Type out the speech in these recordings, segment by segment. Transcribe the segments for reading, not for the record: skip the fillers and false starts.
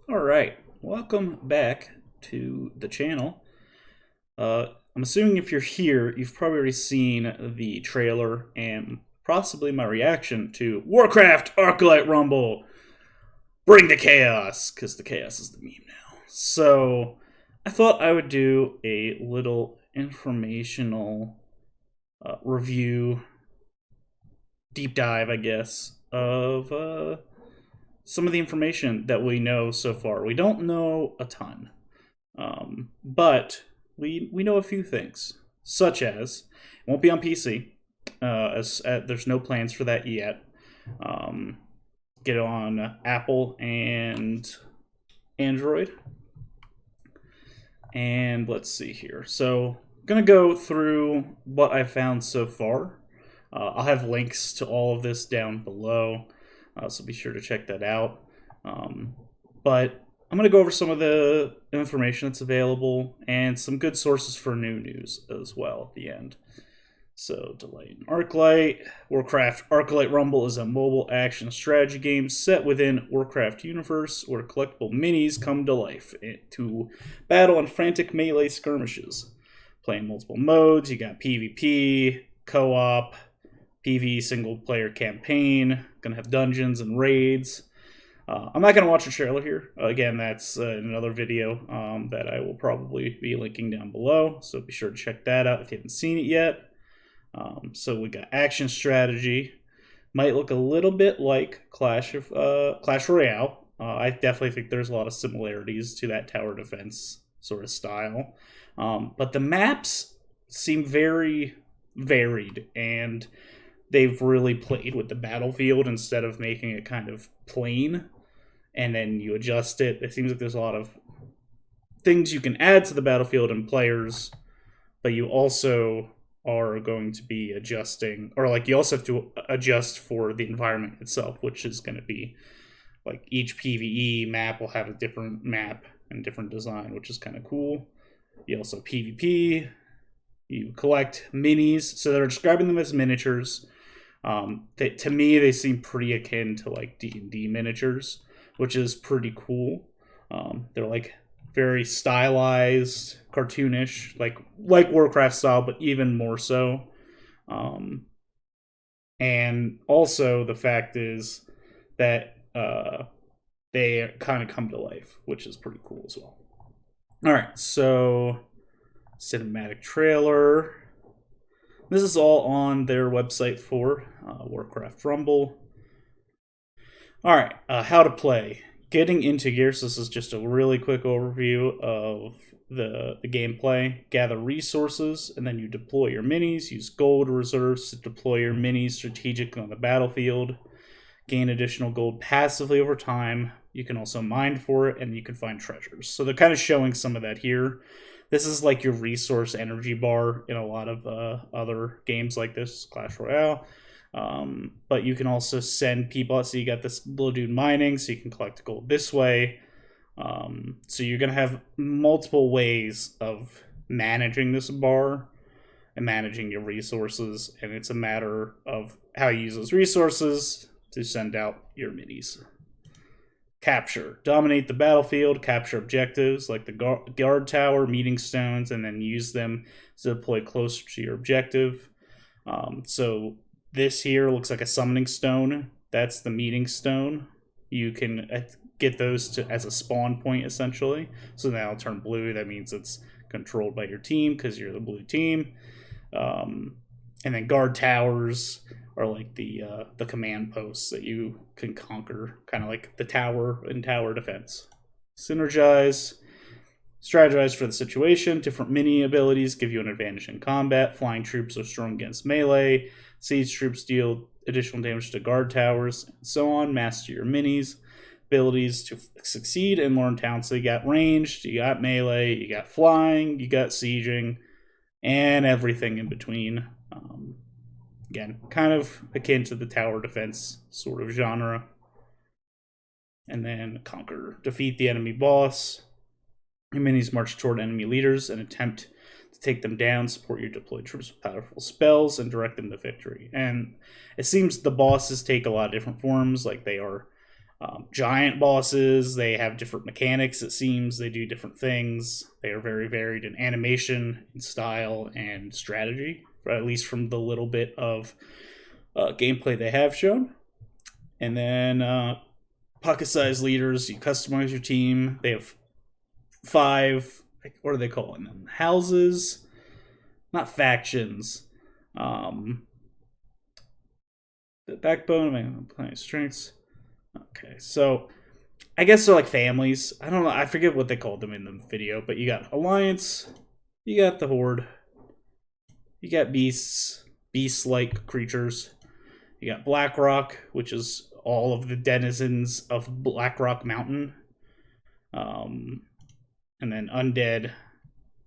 All right, welcome back to the channel. I'm assuming if you're here, you've probably already seen the trailer and possibly my reaction to Warcraft Arclight Rumble. Bring the chaos, because the chaos is the meme now. So I thought I would do a little informational review, deep dive, I guess, of some of the information that we know so far. We don't know a ton, but we know a few things, such as it won't be on PC, as there's no plans for that yet. Get on Apple and Android. And let's see here. So, I'm gonna go through what I've found so far. I'll have links to all of this down below, so be sure to check that out. But I'm going to go over some of the information that's available and some good sources for new news as well at the end. So, delay in Arclight. Warcraft Arclight Rumble is a mobile action strategy game set within Warcraft universe where collectible minis come to life to battle in frantic melee skirmishes. Playing multiple modes, you got PvP, co-op, PvE single player campaign, gonna have dungeons and raids. I'm not gonna watch a trailer here. Again, that's another video that I will probably be linking down below, so be sure to check that out if you haven't seen it yet. So we got action strategy. Might look a little bit like Clash Royale. I definitely think there's a lot of similarities to that tower defense sort of style. But the maps seem very varied, and they've really played with the battlefield instead of making it kind of plain and then you adjust it. It seems like there's a lot of things you can add to the battlefield and players, but you also are going to be adjusting, or like you also have to adjust for the environment itself, which is going to be like each PvE map will have a different map and different design, which is kind of cool. You also PvP, you collect minis, so they're describing them as miniatures. To me, they seem pretty akin to like D&D miniatures, which is pretty cool. They're like very stylized, cartoonish, like Warcraft style, but even more so. And also the fact is that they kind of come to life, which is pretty cool as well. All right, so cinematic trailer. This is all on their website for Warcraft Rumble. Alright, how to play. Getting into gear, so this is just a really quick overview of the gameplay. Gather resources, and then you deploy your minis. Use gold reserves to deploy your minis strategically on the battlefield. Gain additional gold passively over time. You can also mine for it, and you can find treasures. So they're kind of showing some of that here. This is like your resource energy bar in a lot of other games like this, Clash Royale. But you can also send people. So you got this little dude mining, so you can collect gold this way. So you're going to have multiple ways of managing this bar and managing your resources. And it's a matter of how you use those resources to send out your minis. Capture. Dominate the battlefield, capture objectives like the guard tower, meeting stones, and then use them to deploy closer to your objective. So this here looks like a summoning stone. That's the meeting stone. You can get those as a spawn point, essentially. So now it'll turn blue. That means it's controlled by your team because you're the blue team. And then guard towers are like the command posts that you can conquer, kind of like the tower in tower defense. Synergize, strategize for the situation. Different mini abilities give you an advantage in combat. Flying troops are strong against melee. Siege troops deal additional damage to guard towers, and so on. Master your minis. Abilities to succeed in Lorne Town. So you got ranged, you got melee, you got flying, you got sieging, and everything in between. Again, kind of akin to the tower defense sort of genre. And then conquer. Defeat the enemy boss. Your minis march toward enemy leaders and attempt to take them down. Support your deployed troops with powerful spells and direct them to victory. And it seems the bosses take a lot of different forms. Like they are Giant bosses, they have different mechanics, it seems. They do different things. They are very varied in animation, in style, and strategy, at least from the little bit of gameplay they have shown. And then pocket-sized leaders, you customize your team. They have 5, what are they calling them? Houses? Not factions. The backbone of my strengths. Okay, so I guess they're like families. I don't know. I forget what they called them in the video, but you got Alliance, you got the Horde, you got beast-like creatures. You got Blackrock, which is all of the denizens of Blackrock Mountain. And then Undead.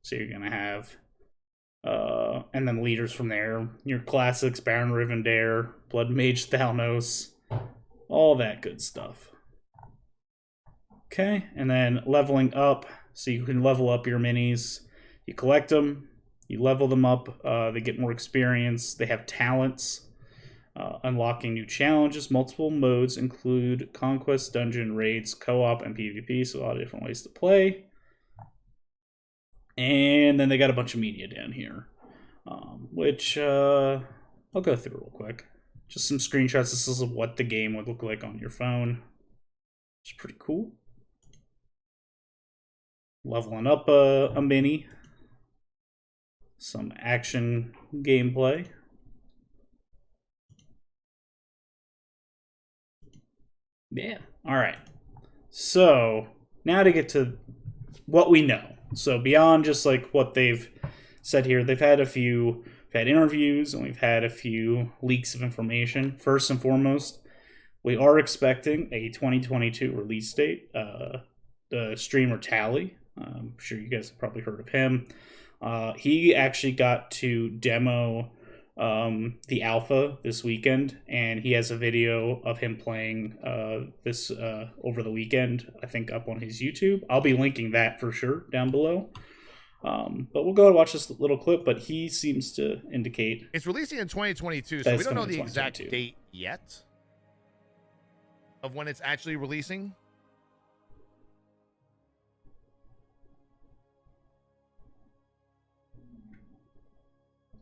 So you're going to have... and then leaders from there. Your classics, Baron Rivendare, Blood Mage Thalnos, all that good stuff. Okay, and then leveling up, so you can level up your minis. You collect them, you level them up, they get more experience, they have talents, unlocking new challenges. Multiple modes include Conquest, Dungeon, Raids, Co-op, and PvP, so a lot of different ways to play. And then they got a bunch of media down here, which I'll go through real quick. Just some screenshots. This is what the game would look like on your phone. It's pretty cool. Leveling up a mini. Some action gameplay. Yeah. All right. So now to get to what we know. So beyond just like what they've said here, they've had interviews, and we've had a few leaks of information. First and foremost, we are expecting a 2022 release date. The streamer Tally, I'm sure you guys have probably heard of him. He actually got to demo the alpha this weekend, and he has a video of him playing this over the weekend, I think up on his YouTube. I'll be linking that for sure down below. But we'll go and watch this little clip, but he seems to indicate it's releasing in 2022, so we don't know the exact date yet of when it's actually releasing.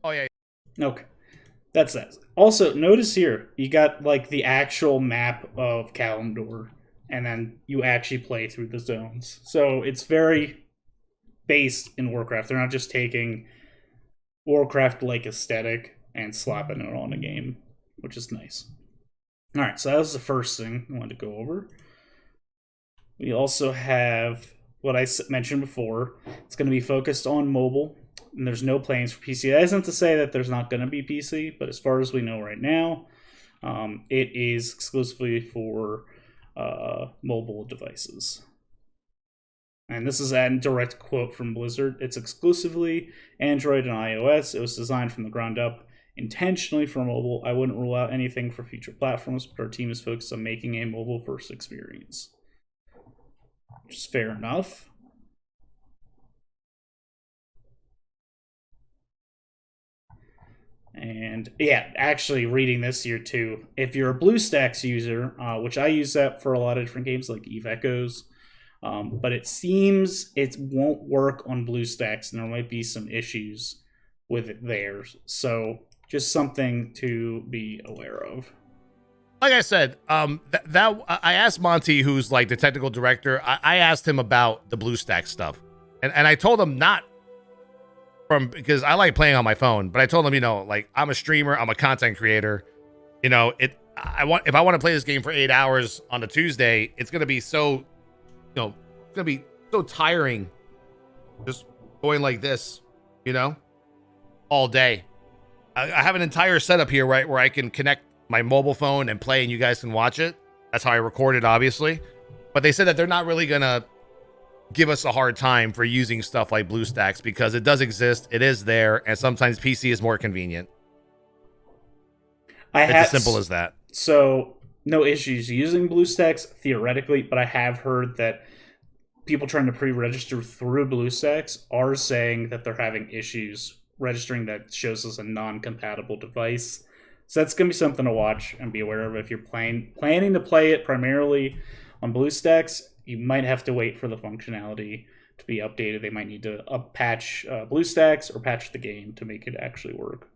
Oh, yeah. Okay. That's that. Also, notice here, you got like the actual map of Kalimdor, and then you actually play through the zones. So it's very based in Warcraft. They're not just taking Warcraft-like aesthetic and slapping it on a game, which is nice. All right, so that was the first thing I wanted to go over. We also have what I mentioned before. It's going to be focused on mobile, and there's no plans for PC. That isn't to say that there's not going to be PC, but as far as we know right now, it is exclusively for mobile devices. And this is a direct quote from Blizzard. It's exclusively Android and iOS. It was designed from the ground up intentionally for mobile. I wouldn't rule out anything for future platforms, but our team is focused on making a mobile-first experience. Which is fair enough. And yeah, actually reading this here too, if you're a BlueStacks user, which I use that for a lot of different games like Eve Echoes, but it seems it won't work on BlueStacks, and there might be some issues with it there. So just something to be aware of. Like I said, I asked Monty, who's like the technical director, I asked him about the BlueStacks stuff, and I told him not because I like playing on my phone, but I told him, like, I'm a streamer, I'm a content creator, if I want to play this game for 8 hours on a Tuesday, it's gonna be so, it's gonna be so tiring, just going like this, all day. I have an entire setup here, right, where I can connect my mobile phone and play, and you guys can watch it. That's how I record it, obviously. But they said that they're not really gonna give us a hard time for using stuff like BlueStacks because it does exist, it is there, and sometimes PC is more convenient. It's as simple as that. So no issues using BlueStacks theoretically, but I have heard that people trying to pre-register through BlueStacks are saying that they're having issues registering that shows us a non-compatible device. So that's going to be something to watch and be aware of if you're planning to play it primarily on BlueStacks. You might have to wait for the functionality to be updated. They might need to patch BlueStacks or patch the game to make it actually work.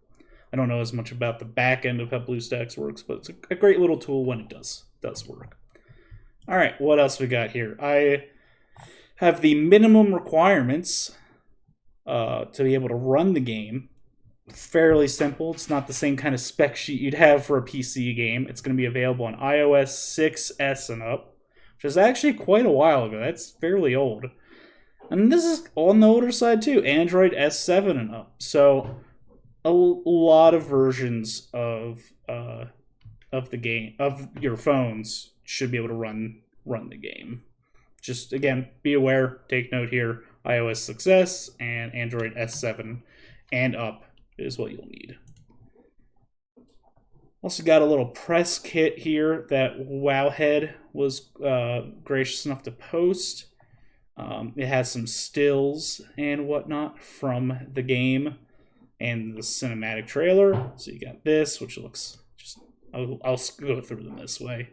I don't know as much about the back end of how BlueStacks works, but it's a great little tool when it does work. All right, what else we got here? I have the minimum requirements to be able to run the game. Fairly simple. It's not the same kind of spec sheet you'd have for a PC game. It's going to be available on iOS 6S and up, which is actually quite a while ago. That's fairly old. And this is on the older side too, Android S7 and up. So a lot of versions of the game, of your phones, should be able to run the game. Just again, be aware, take note here, iOS 6S and Android S7 and up is what you'll need. Also got a little press kit here that Wowhead was gracious enough to post. It has some stills and whatnot from the game and the cinematic trailer. So you got this, which looks just... I'll go through them this way.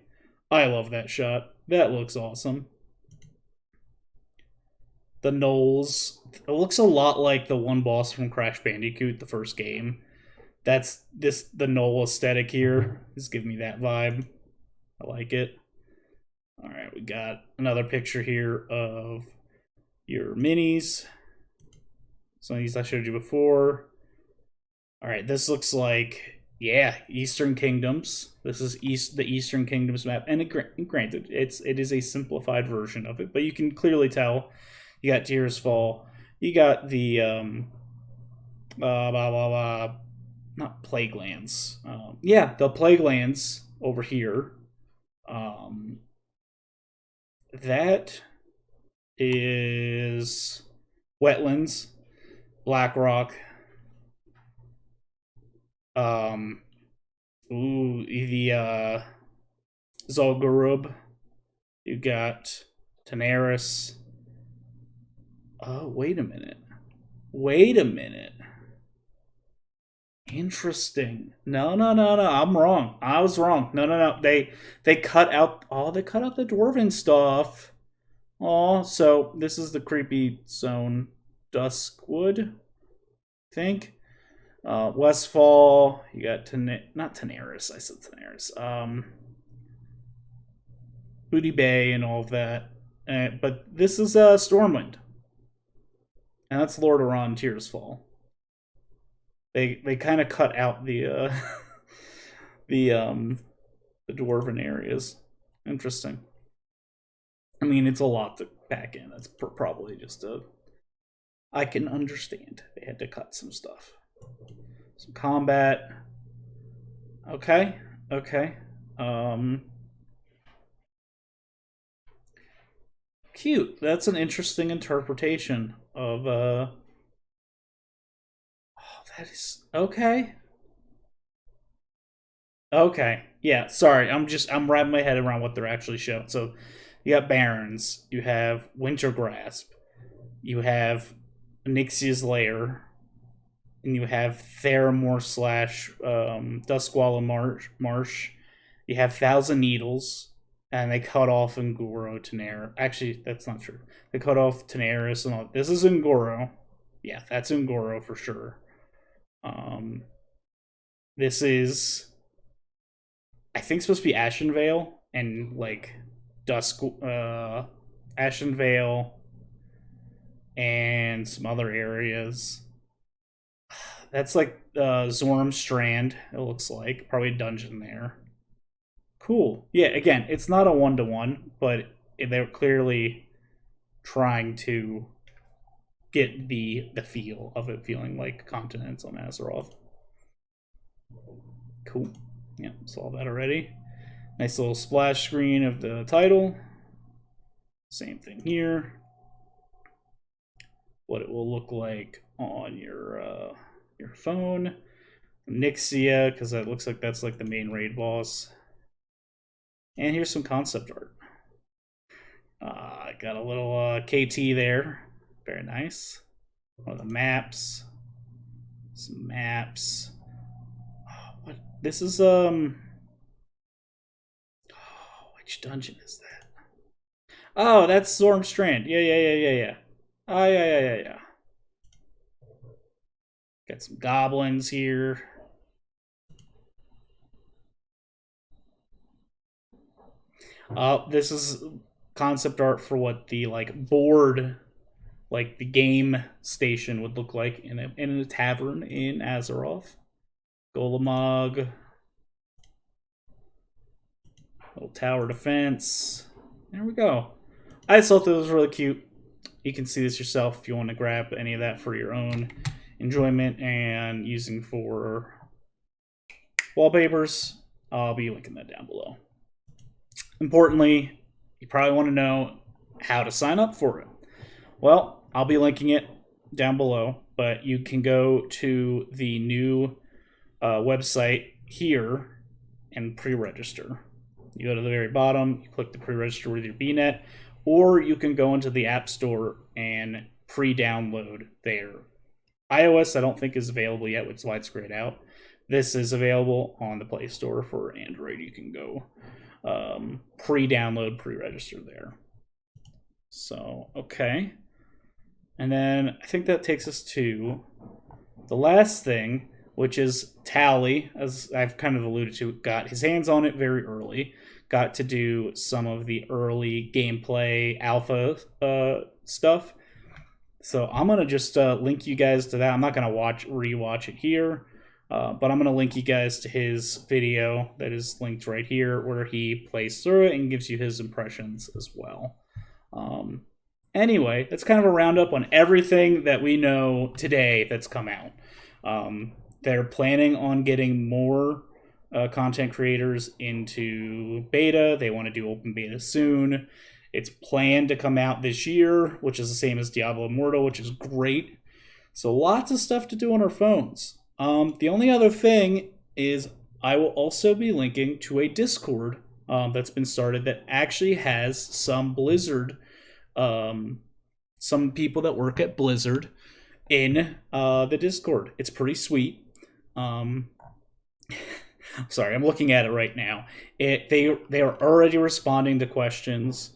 I love that shot. That looks awesome. The Knolls. It looks a lot like the one boss from Crash Bandicoot, the first game. That's the Knoll aesthetic here is giving me that vibe. I like it. All right, we got another picture here of your minis. Some of these I showed you before. All right, this looks like, yeah, Eastern Kingdoms. This is the Eastern Kingdoms map, and granted, it is a simplified version of it, but you can clearly tell. You got Tears Fall. You got the not Plague Lands. Yeah, the Plague Lands over here. That is Wetlands, Blackrock. The Zolgarub. You got Tenaris. Oh, wait a minute. Interesting. No. I'm wrong. I was wrong. No. They cut out. Oh, they cut out the dwarven stuff. Oh, so this is the creepy zone, Duskwood, I think. Westfall. You got not Tenaris. I said Tenaris. Booty Bay and all of that. But this is Stormwind. And that's Lordaeron Tears Fall. They kind of cut out the the dwarven areas. Interesting. I mean, it's a lot to pack in. That's probably just I can understand. They had to cut some stuff. Some combat. Okay. Cute. That's an interesting interpretation of oh, that is okay. Yeah, sorry. I'm wrapping my head around what they're actually showing. So you got Barrens, you have Winter Grasp, you have Nixia's Lair, and you have Theramore / Duskwalla Marsh. You have Thousand Needles, and they cut off Ngoro Tenaris. Actually, that's not true. They cut off Tenaris and all. This is Ngoro. Yeah, that's Ngoro for sure. This is, I think, supposed to be Ashenvale and like Ashenvale and some other areas. That's like Zormstrand, it looks like. Probably a dungeon there. Cool. Yeah, again, it's not a one-to-one, but they're clearly trying to get the feel of it feeling like continents on Azeroth. Cool. Yeah, saw that already. Nice little splash screen of the title. Same thing here. What it will look like on your phone. Nixia, because it looks like that's like the main raid boss. And here's some concept art. I got a little KT there. Very nice. One of the maps. Some maps. What? This is which dungeon is that? Oh, that's Stormstrand. Yeah. Oh, yeah. Got some goblins here. This is concept art for what the like board, like the game station would look like in a tavern in Azeroth. Golemog. Little tower defense. There we go. I just thought that was really cute. You can see this yourself if you want to grab any of that for your own enjoyment and using for wallpapers. I'll be linking that down below. Importantly, you probably want to know how to sign up for it. Well, I'll be linking it down below, but you can go to the new website here and pre-register. You go to the very bottom, you click the pre-register with your BNet, or you can go into the App Store and pre-download there. iOS, I don't think is available yet, which is why it's grayed out. This is available on the Play Store for Android. You can go pre-download, pre-register there. So, okay. And then I think that takes us to the last thing, which is Tally, as I've kind of alluded to, got his hands on it very early. Got to do some of the early gameplay alpha stuff. So I'm going to just link you guys to that. I'm not going to rewatch it here, but I'm going to link you guys to his video that is linked right here where he plays through it and gives you his impressions as well. Anyway, that's kind of a roundup on everything that we know today that's come out. They're planning on getting more content creators into beta. They want to do open beta soon. It's planned to come out this year, which is the same as Diablo Immortal, which is great. So lots of stuff to do on our phones. The only other thing is I will also be linking to a Discord that's been started that actually has some Blizzard, some people that work at Blizzard in the Discord. It's pretty sweet. Sorry, I'm looking at it right now. They are already responding to questions.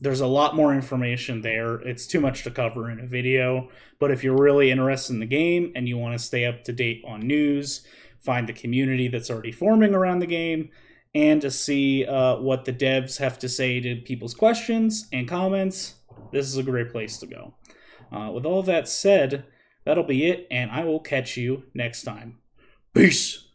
There's a lot more information there. It's too much to cover in a video, but if you're really interested in the game and you want to stay up to date on news, find the community that's already forming around the game, and to see what the devs have to say to people's questions and comments, this is a great place to go. With all that said, that'll be it, and I will catch you next time. Peace!